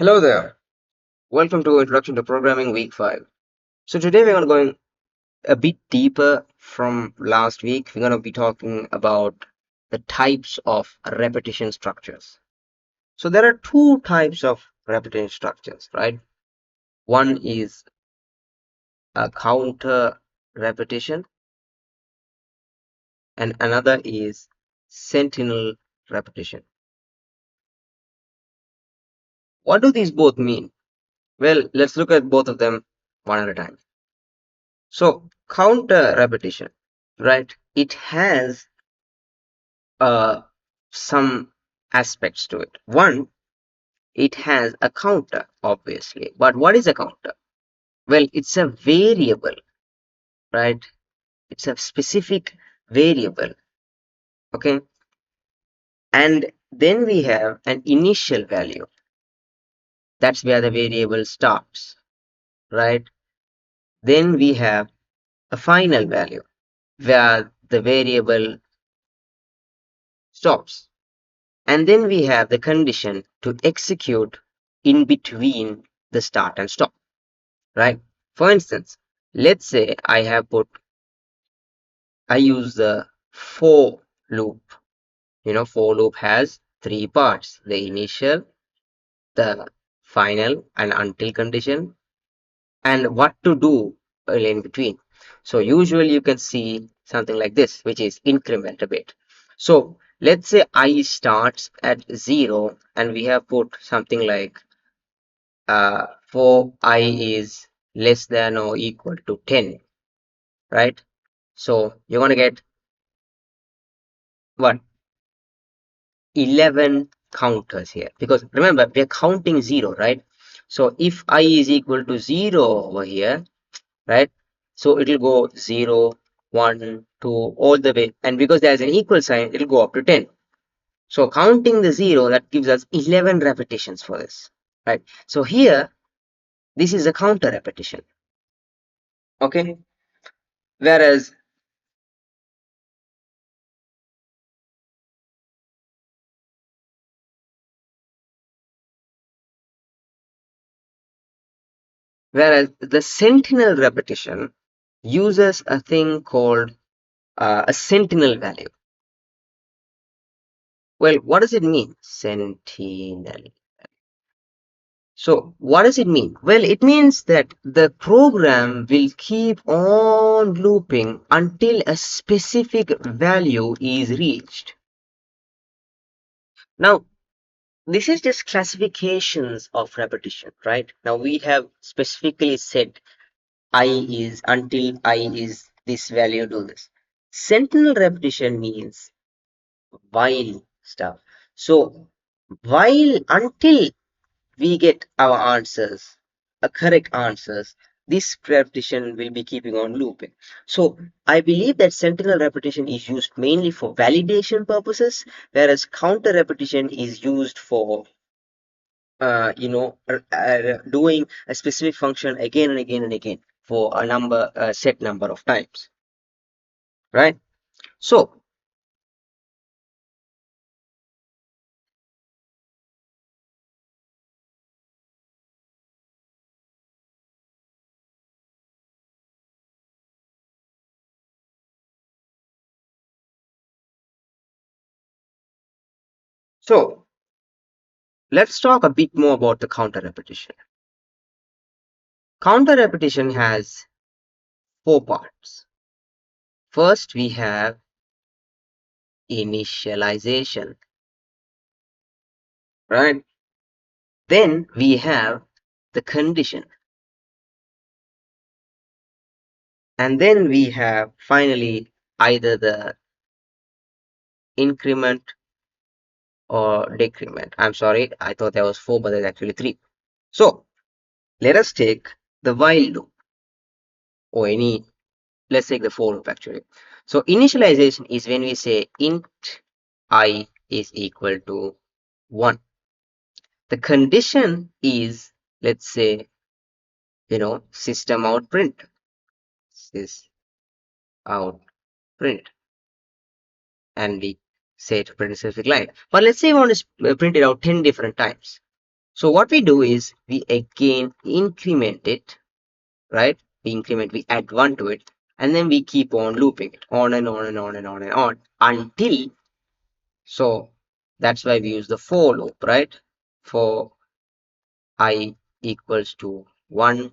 Hello there. Welcome to Introduction to Programming Week 5. So today we're going to go a bit deeper from last week. We're going to be talking about the types of repetition structures. So there are two types of repetition structures, right? One is a counter repetition and another is sentinel repetition. What do these both mean? Well, let's look at both of them one at a time. So counter repetition, right? It has some aspects to it. One, it has a counter, obviously. But what is a counter? Well, it's a variable, right? It's a specific variable, okay? And then we have an initial value. That's where the variable starts, right? Then we have a final value where the variable stops. And then we have the condition to execute in between the start and stop, right? For instance, let's say I use the for loop. For loop has three parts: the initial, the final, and until condition, and what to do in between. So usually you can see something like this, which is increment a bit. So let's say I starts at 0 and we have put something like for I is less than or equal to 10, right? So you're going to get what, 11 counters here, because remember we're counting 0, right? So if I is equal to 0 over here, right, so it'll go 0, 1, 2, all the way, and because there's an equal sign, it'll go up to 10. So counting the 0, that gives us 11 repetitions for this, right? So here this is a counter repetition, okay? whereas whereas the sentinel repetition uses a thing called a sentinel value. Well, what does it mean, sentinel? So what does it mean? Well, it means that the program will keep on looping until a specific value is reached. Now, this is just classifications of repetition, right? Now we have specifically said I is until I is this value, do this. Sentinel repetition means while stuff. So while until we get our answers, a correct answers, this repetition will be keeping on looping. So I believe that sentinel repetition is used mainly for validation purposes, whereas counter repetition is used for doing a specific function again and again and again for a set number of times, right? So let's talk a bit more about the counter repetition. Counter repetition has four parts. First, we have initialization, right? Then we have the condition, and then we have finally either the increment or decrement. I'm sorry, I thought there was four, but there's actually three. So let us take the while loop, or let's take the for loop actually. So initialization is when we say int I is equal to 1. The condition is, let's say, system out print, sys out print, and we say to print a specific line. But let's say we want to print it out 10 different times. So what we do is we again increment it, right? We add 1 to it, and then we keep on looping it on and on and on and on and on until, so that's why we use the for loop, right? For I equals to 1,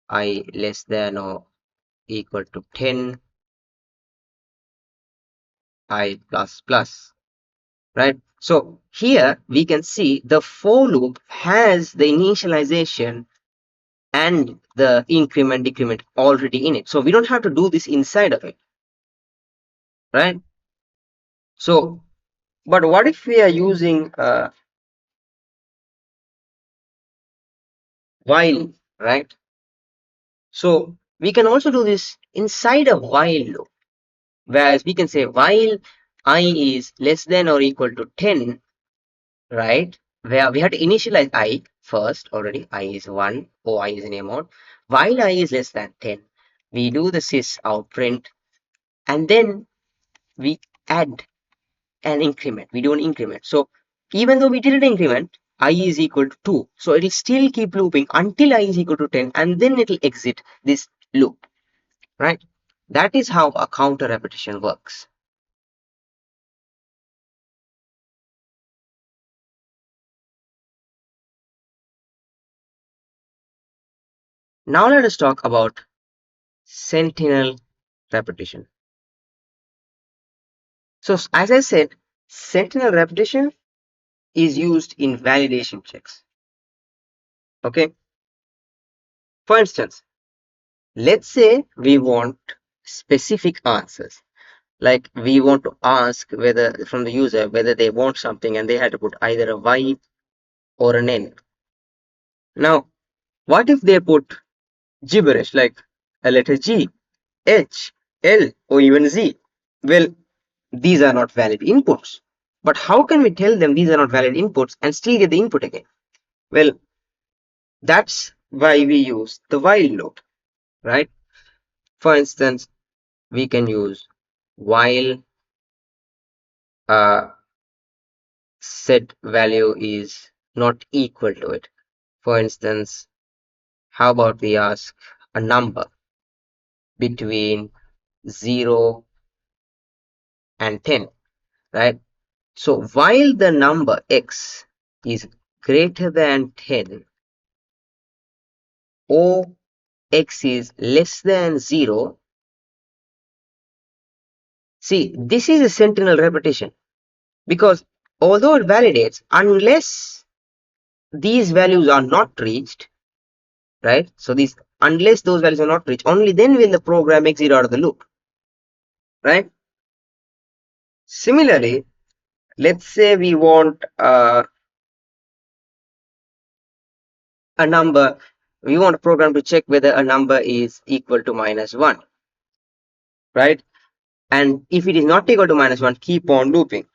I less than or equal to 10, I plus plus, right? So here we can see the for loop has the initialization and the increment decrement already in it. So we don't have to do this inside of it, right? So, but what if we are using while, right? So we can also do this inside a while loop, whereas we can say while I is less than or equal to 10, right? Where we have to initialize I first already. I is 1, or I is an amount. While I is less than 10, we do the sys out print, and then we add an increment. We do an increment. So even though we did an increment, I is equal to 2. So it will still keep looping until I is equal to 10, and then it will exit this loop, right? That is how a counter repetition works. Now let us talk about sentinel repetition. So as I said, sentinel repetition is used in validation checks. Okay. For instance, let's say we want specific answers. Like we want to ask whether from the user whether they want something, and they had to put either a Y or an N. Now, what if they put gibberish like a letter G, H, L, or even Z? Well, these are not valid inputs. But how can we tell them these are not valid inputs and still get the input again? Well, that's why we use the while loop, right? For instance, we can use while set value is not equal to it. For instance, how about we ask a number between 0 and 10, right? So while the number x is greater than 10 or x is less than 0, see, this is a sentinel repetition, because although it validates, unless these values are not reached, right? So these, unless those values are not reached, only then will the program exit out of the loop, right? Similarly, let's say we want a number, we want a program to check whether a number is equal to -1, right? And if it is not equal to -1, keep on looping.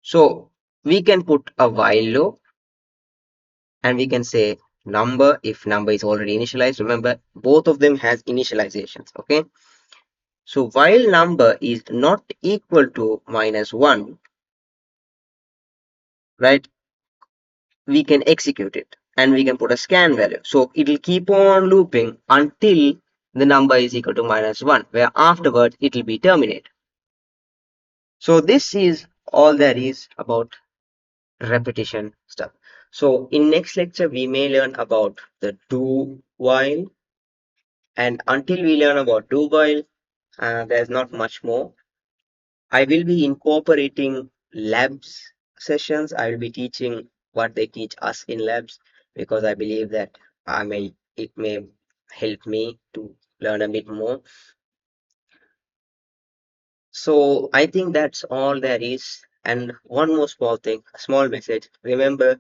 So we can put a while loop, and we can say number if number is already initialized. Remember, both of them has initializations, okay? So while number is not equal to -1, right, we can execute it, and we can put a scan value. So it will keep on looping until the number is equal to -1, where afterwards it will be terminated. So this is all there is about repetition stuff. So in next lecture, we may learn about the do while, and until we learn about do while, there's not much more. I will be incorporating labs sessions. I will be teaching what they teach us in labs, because I believe that it may help me to learn a bit more. So I think that's all there is. And one more small thing, a small message. Remember,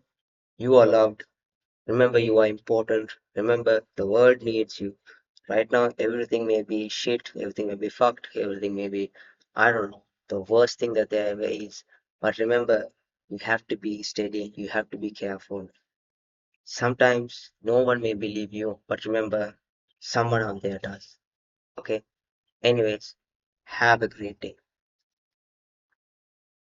you are loved. Remember, you are important. Remember, the world needs you. Right now, everything may be shit, everything may be fucked, everything may be, I don't know, the worst thing that there ever is. But remember, you have to be steady, you have to be careful. Sometimes no one may believe you, but remember, someone out there does. Okay? Anyways, have a great day.